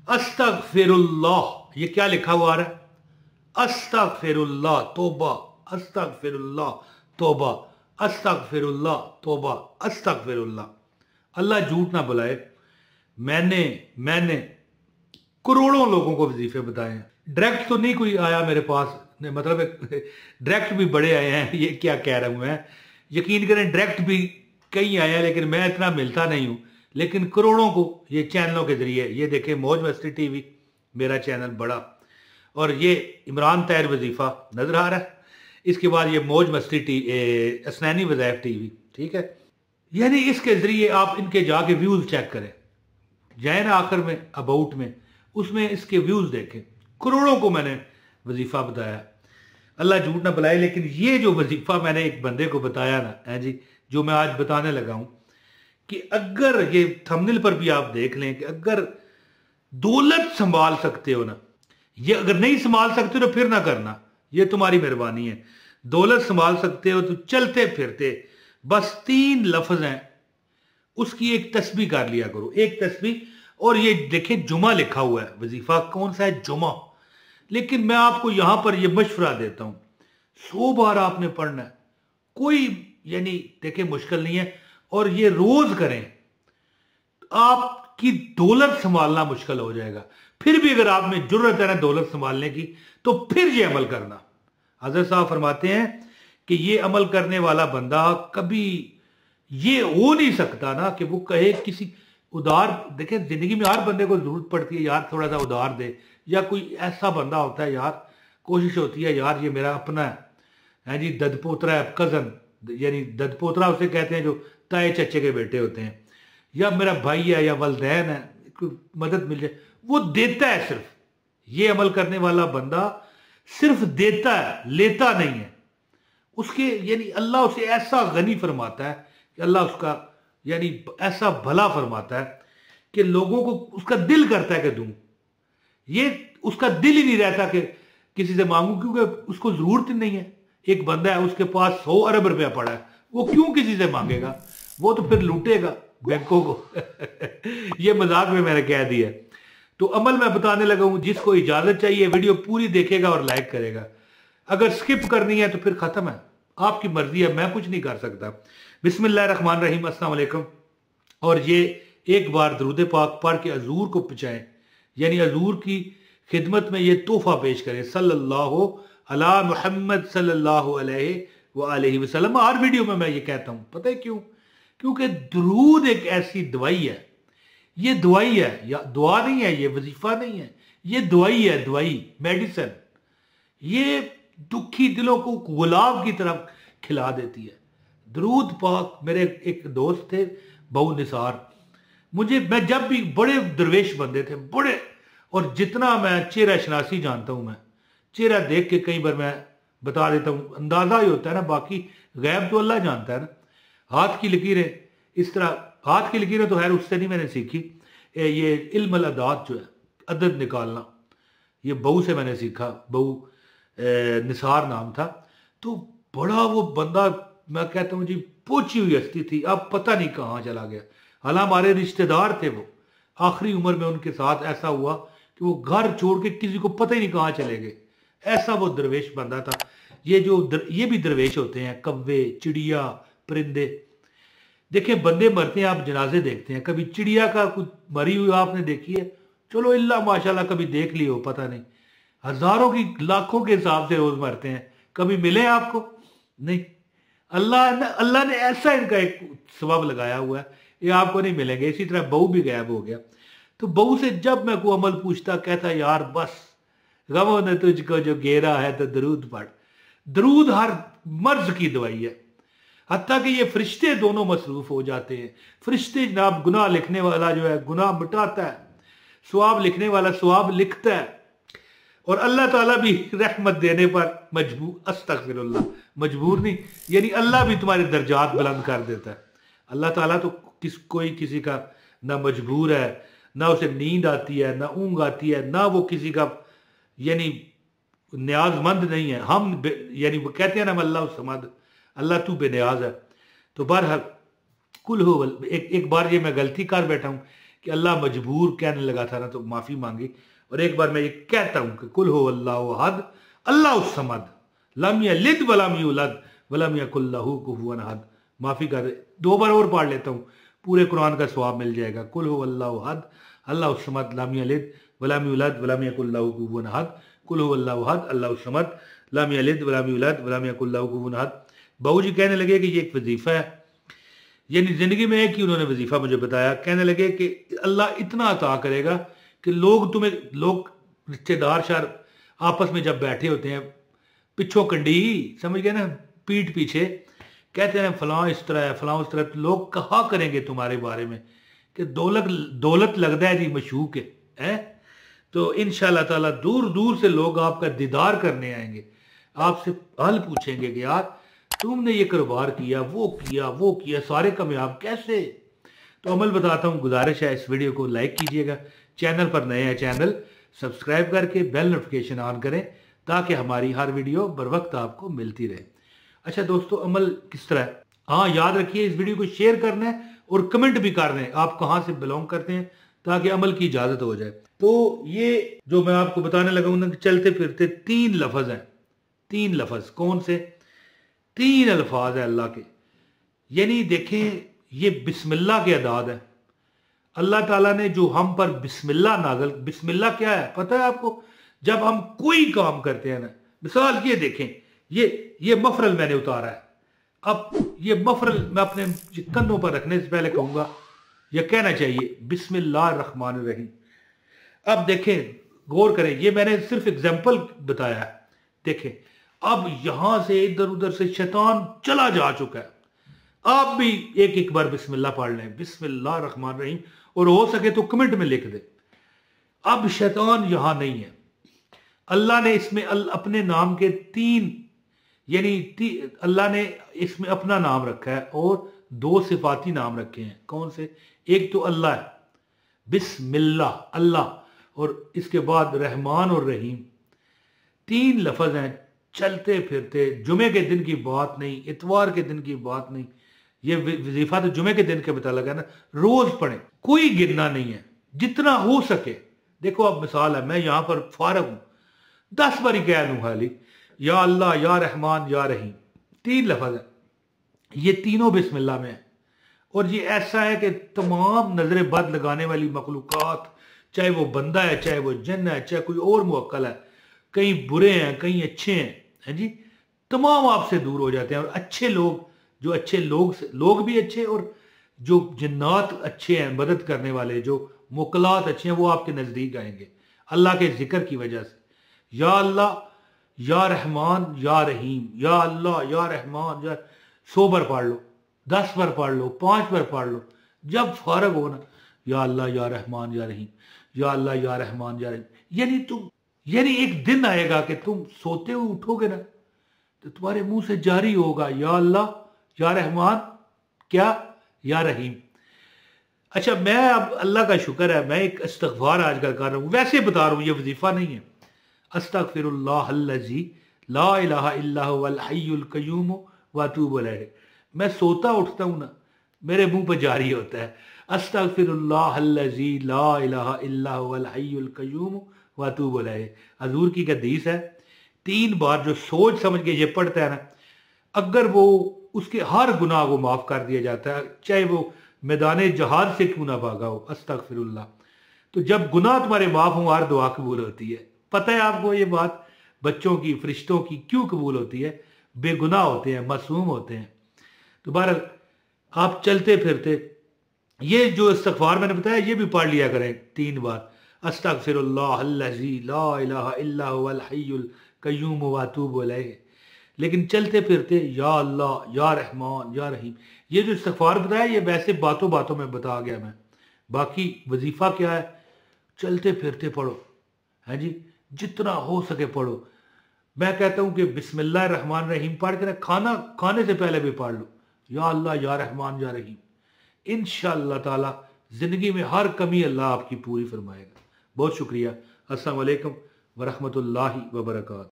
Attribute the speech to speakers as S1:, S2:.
S1: अस्तगफिरुल्लाह, ये क्या लिखा हुआ आ रहा है? अस्तगफिरुल्लाह तौबा, अस्तगफिरुल्लाह तौबा, अस्तगफिरुल्लाह तौबा, अस्तगफिरुल्लाह। अल्लाह झूठ ना बुलाए, मैंने मैंने करोड़ों लोगों को वजीफे बताए हैं। डायरेक्ट तो नहीं कोई आया मेरे पास, मतलब डायरेक्ट भी बड़े आए हैं, ये क्या कह रहा हूं मैं, यकीन करें डायरेक्ट भी कई आए हैं, लेकिन मैं इतना मिलता नहीं हूं। लेकिन करोड़ों को ये चैनलों के जरिए, ये देखें मौज मस्ती टीवी मेरा चैनल बड़ा, और ये इमरान ताहिर वजीफा नजर आ रहा है, इसके बाद ये मौज मस्ती असनैनी वज़ाइफ टीवी, ठीक है। यानी इसके जरिए आप इनके जाके व्यूज चेक करें, जाए ना आखिर में अबाउट में, उसमें इसके व्यूज देखें, करोड़ों को मैंने वजीफा बताया। अल्लाह झूठ ना बुलाए, लेकिन ये जो वजीफा मैंने एक बंदे को बताया ना है जी, जो मैं आज बताने लगा हूं, कि अगर ये थंबनेल पर भी आप देख लें कि अगर दौलत संभाल सकते हो ना, ये अगर नहीं संभाल सकते तो फिर ना करना, ये तुम्हारी मेहरबानी है। दौलत संभाल सकते हो तो चलते फिरते बस 3 लफ्ज हैं, उसकी एक तस्बीह कर लिया करो, एक तस्बीह। और ये देखें जुमा लिखा हुआ है, वजीफा कौन सा है? जुमा। लेकिन मैं आपको यहां पर यह मशवरा देता हूं, 100 बार आपने पढ़ना है, कोई यानी देखें मुश्किल नहीं है, और ये रोज करें, आपकी दौलत संभालना मुश्किल हो जाएगा। फिर भी अगर आप में जुर्रत है ना दौलत संभालने की, तो फिर ये अमल करना। हजरत साहब फरमाते हैं कि ये अमल करने वाला बंदा कभी ये हो नहीं सकता ना कि वो कहे किसी उधार, देखें जिंदगी में हर बंदे को जरूरत पड़ती है यार थोड़ा सा उधार दे, या कोई ऐसा बंदा होता है यार, कोशिश होती है यार ये मेरा अपना है जी, ददपोतरा है, कजन, यानी ददपोतरा उसे कहते हैं जो ताए चच्चे के बेटे होते हैं, या मेरा भाई है या वलदैन है, मदद मिल जाए, वो देता है सिर्फ। ये अमल करने वाला बंदा सिर्फ देता है, लेता नहीं है। उसके यानी अल्लाह उसे ऐसा गनी फरमाता है कि अल्लाह उसका यानी ऐसा भला फरमाता है कि लोगों को उसका दिल करता है कि दूं, ये उसका दिल ही नहीं रहता कि किसी से मांगू, क्योंकि उसको जरूरत नहीं है। एक बंदा है उसके पास 100 अरब रुपया पड़ा है, वो क्यों किसी से मांगेगा, वो तो फिर लूटेगा बैंकों को। ये मजाक में मैंने कह दिया। तो अमल मैं बताने लगा हूं, जिसको इजाजत चाहिए वीडियो पूरी देखेगा और लाइक करेगा, अगर स्किप करनी है तो फिर खत्म है, आपकी मर्जी है, मैं कुछ नहीं कर सकता। बिस्मिल्लाहिर्रहमानिर्रहीम, अस्सलाम वालेकुम। और ये एक बार दुरूद पाक पढ़ के हजूर को पहुंचाएं, यानी हजूर की खिदमत में ये तोहफा पेश करें, सल्लल्लाहु अला मुहम्मद सल्लल्लाहु अलैहि वसल्लम। हर वीडियो में मैं ये कहता हूं, पता है क्यों? क्योंकि दुरूद एक ऐसी दवाई है, ये दवाई है, या दुआ नहीं है, ये वजीफा नहीं है, ये दवाई है, दवाई, मेडिसिन। ये दुखी दिलों को गुलाब की तरफ खिला देती है। दरूद पाक, मेरे एक दोस्त थे बहु निसार, मैं जब भी, बड़े दरवेश बंदे थे बड़े, और जितना मैं चेहरा शनासी जानता हूं, मैं चेहरा देख के कई बार मैं बता देता हूं, अंदाजा ही होता है ना, बाकी गैब तो अल्लाह जानता है ना। हाथ की लकीरें इस तरह, हाथ की लकीरें तो खैर उससे नहीं मैंने सीखी, ये इल्म अदात जो है, अदद निकालना, ये बहू से मैंने सीखा, बहू निसार नाम था। तो बड़ा वो बंदा, मैं कहता हूँ जी, पोची हुई हस्ती थी, अब पता नहीं कहाँ चला गया। हालांकि हमारे रिश्तेदार थे वो, आखिरी उम्र में उनके साथ ऐसा हुआ कि वो घर छोड़ के किसी को पता ही नहीं कहाँ चले गए, ऐसा वो दरवेश बंदा था। ये भी दरवेश होते हैं, कव्वे, चिड़िया, परिंदे। देखें बंदे मरते हैं, आप जनाजे देखते हैं, कभी चिड़िया का कुछ मरी हुई आपने देखी है? चलो इल्ला माशाल्लाह कभी देख ली हो, पता नहीं, हजारों की लाखों के हिसाब से रोज मरते हैं, कभी मिले आपको? नहीं। अल्लाह ने ऐसा इनका एक सबब लगाया हुआ है, ये आपको नहीं मिलेंगे। इसी तरह बहू भी गायब हो गया। तो बहू से जब मैं को अमल पूछता, कहता यार बस गमों ने तुझको जो घेरा है तो दरूद पढ़। दरूद हर मर्ज की दवाई है, हत्ता कि ये फरिश्ते दोनों मसरूफ हो जाते हैं। फरिश्ते जनाब, गुनाह लिखने वाला जो है गुनाह मिटाता है, सवाब लिखने वाला सवाब लिखता है, और अल्लाह ताला भी रहमत देने पर मजबूर, अस्तगफिरुल्लाह, मजबूर नहीं, यानी अल्लाह भी तुम्हारे दर्जात बुलंद कर देता है। अल्लाह ताला तो कोई किसी का ना मजबूर है, ना उसे नींद आती है, ना ऊँग आती है, ना वो किसी का यानी न्याजमंद नहीं है। हम यानी वो कहते हैं ना अल्लाह समद, अल्लाह तू बेनियाज है। तो बहरहाल कुल हो, एक बार ये मैं गलती कर बैठा हूँ, कि अल्लाह मजबूर कहने लगा था ना तो माफ़ी मांगी। और एक बार मैं ये कहता हूँ कि कुल हो अल्लाहु अहद अल्लाहुस समद लम यलिद वलम यूलद वलम यकुल लहू कुफुवन अहद। माफ़ी कर, 2 बार और पढ़ लेता हूँ, पूरे कुरान का सवाब मिल जाएगा। कुल हो अल्लाहु अहद अल्लाहुस समद लम यलिद वलम यूलद वलम यकुल लहू कुफुवन अहद। कुल हो अल्लाहु अहद अल्लाहुस समद लम यलिद वलम यूलद वलम यकुल लहू कुफुवन अहद। बहू जी कहने लगे कि ये एक वजीफ़ा है, यानी ज़िंदगी में एक ही उन्होंने वजीफ़ा मुझे बताया। कहने लगे कि अल्लाह इतना अता करेगा कि लोग रिश्तेदार शार आपस में जब बैठे होते हैं, पिछो कंडी समझ गए ना, पीठ पीछे कहते हैं फलां इस तरह है फलां उस तरह, तो लोग कहा करेंगे तुम्हारे बारे में कि दौलत लगता है जी मशूक है। तो इंशाअल्लाह ताला दूर दूर से लोग आपका दीदार करने आएंगे, आपसे हाल पूछेंगे कि यार तुमने ये कारोबार किया, वो किया, सारे कामयाब कैसे। तो अमल बताता हूँ, गुजारिश है इस वीडियो को लाइक कीजिएगा, चैनल पर नए हैं चैनल सब्सक्राइब करके बेल नोटिफिकेशन ऑन करें ताकि हमारी हर वीडियो बर वक्त आपको मिलती रहे। अच्छा दोस्तों, अमल किस तरह है, हाँ याद रखिए इस वीडियो को शेयर करना है और कमेंट भी कर दें आप कहाँ से बिलोंग करते हैं ताकि अमल की इजाज़त हो जाए। तो ये जो मैं आपको बताने लगा हूँ ना, चलते फिरते 3 लफ्ज़ हैं, 3 लफ्ज़ कौन से, 3 अल्फाज है अल्लाह के। यानी देखें ये बिस्मिल्लाह के अदाद है। अल्लाह ताला ने जो हम पर बिस्मिल्लाह नाज़िल, बिस्मिल्लाह क्या है पता है आपको, जब हम कोई काम करते हैं ना, मिसाल ये देखें, ये मफरल मैंने उतारा है, अब ये मफरल मैं अपने कन्नों पर रखने से पहले कहूंगा यह कहना चाहिए बिस्मिल्लाह रहमान रहीम। अब देखें गौर करें, ये मैंने सिर्फ एग्जाम्पल बताया है। देखें अब यहां से इधर उधर से शैतान चला जा चुका है, आप भी एक बार बिस्मिल्लाह पढ़ लें, बिस्मिल्लाह रहमान रहीम, और हो सके तो कमेंट में लिख दे। अब शैतान यहां नहीं है, अल्लाह ने इसमें अपने नाम के 3 यानी अल्लाह ने इसमें अपना नाम रखा है और 2 सिफाती नाम रखे हैं। कौन से, एक तो अल्लाह है बिस्मिल्लाह अल्लाह, और इसके बाद रहमान और रहीम, 3 लफ्ज हैं। चलते फिरते, जुमे के दिन की बात नहीं, इतवार के दिन की बात नहीं, ये वजीफा तो जुमे के दिन के बता लगा ना, रोज पढ़े, कोई गिरना नहीं है, जितना हो सके। देखो अब मिसाल है, मैं यहां पर फारग हूं, 10 बारी कह लूं खाली या अल्लाह या रहमान या रहीम, 3 लफ्ज है, ये तीनों बिस्मिल्लाह में है। और ये ऐसा है कि तमाम नजर बद लगाने वाली मखलूकात, चाहे वो बंदा है, चाहे वो जिन्न है, चाहे कोई और मुवक्कल है, कहीं बुरे हैं कहीं अच्छे हैं जी, तमाम आपसे दूर हो जाते हैं। और अच्छे लोग, जो अच्छे लोग भी अच्छे, और जो जिन्नात अच्छे हैं मदद करने वाले, जो मुकलात अच्छे हैं, वो आपके नजदीक आएंगे अल्लाह के जिक्र की वजह से। या अल्लाह या रहमान या रहीम, या अल्लाह या रहमान या 100 बार पढ़ लो, 10 बार पढ़ लो, 5 बार पढ़ लो, जब फारग हो ना, या अल्लाह या रहमान या रहीम, या अल्लाह या रहमान या रहीम। यानी एक दिन आएगा कि तुम सोते हुए उठोगे ना तो तुम्हारे मुंह से जारी होगा या अल्लाह या रहमान क्या या रहीम। अच्छा, मैं अब अल्लाह का शुक्र है, मैं एक इस्तग़फ़ार आजकल कर रहा हूँ, वैसे बता रहा हूँ, ये वजीफा नहीं है। अस्तग़फ़िरुल्लाहल्लज़ी ला इलाहा इल्ला हुवल हय्युल क़य्यूम व अतूबु इलैह। मैं सोता उठता हूँ ना, मेरे मुंह पर जारी होता है अस्तग़फ़िरुल्लाहल्लज़ी ला इलाहा इल्ला हुवल हय्युल क़य्यूम व अतूबु इलैह। हजूर की हदीस है, 3 बार जो सोच समझ के ये पढ़ता है ना, अगर वो उसके हर गुनाह को माफ कर दिया जाता है, चाहे वो मैदान जहाद से क्यों ना भागा हो। अस्तग़फ़िरुल्लाह। तो जब गुनाह तुम्हारे माफ हो, हर दुआ कबूल होती है। पता है आपको ये बात, बच्चों की, फरिश्तों की क्यों कबूल होती है, बेगुनाह होते हैं, मासूम होते हैं। तो बहरहाल आप चलते फिरते ये जो इस्तग़फ़ार मैंने बताया ये भी पढ़ लिया करें 3 बार, अस्तग़फ़िरुल्लाहल्लज़ी ला इलाहा इल्ला हुवल हय्युल क़य्यूम व अतूबु इलैह। लेकिन चलते फिरते या अल्लाह या रहमान या रहीम, ये जो इस्तग़फ़ार बताया ये वैसे बातों बातों में बता गया मैं, बाकी वजीफा क्या है, चलते फिरते पढ़ो, है जी, जितना हो सके पढ़ो। मैं कहता हूँ कि बिस्मिल्लाह रहमान रहीम पढ़ के ना खाना खाने से पहले भी पढ़ लो, या अल्लाह या रहमान या रहीम। इंशाअल्लाह ताला जिंदगी में हर कमी अल्लाह आपकी पूरी फरमाएगा। बहुत शुक्रिया। अस्सलाम वालेकुम व रहमतुल्लाहि व बरकातहू।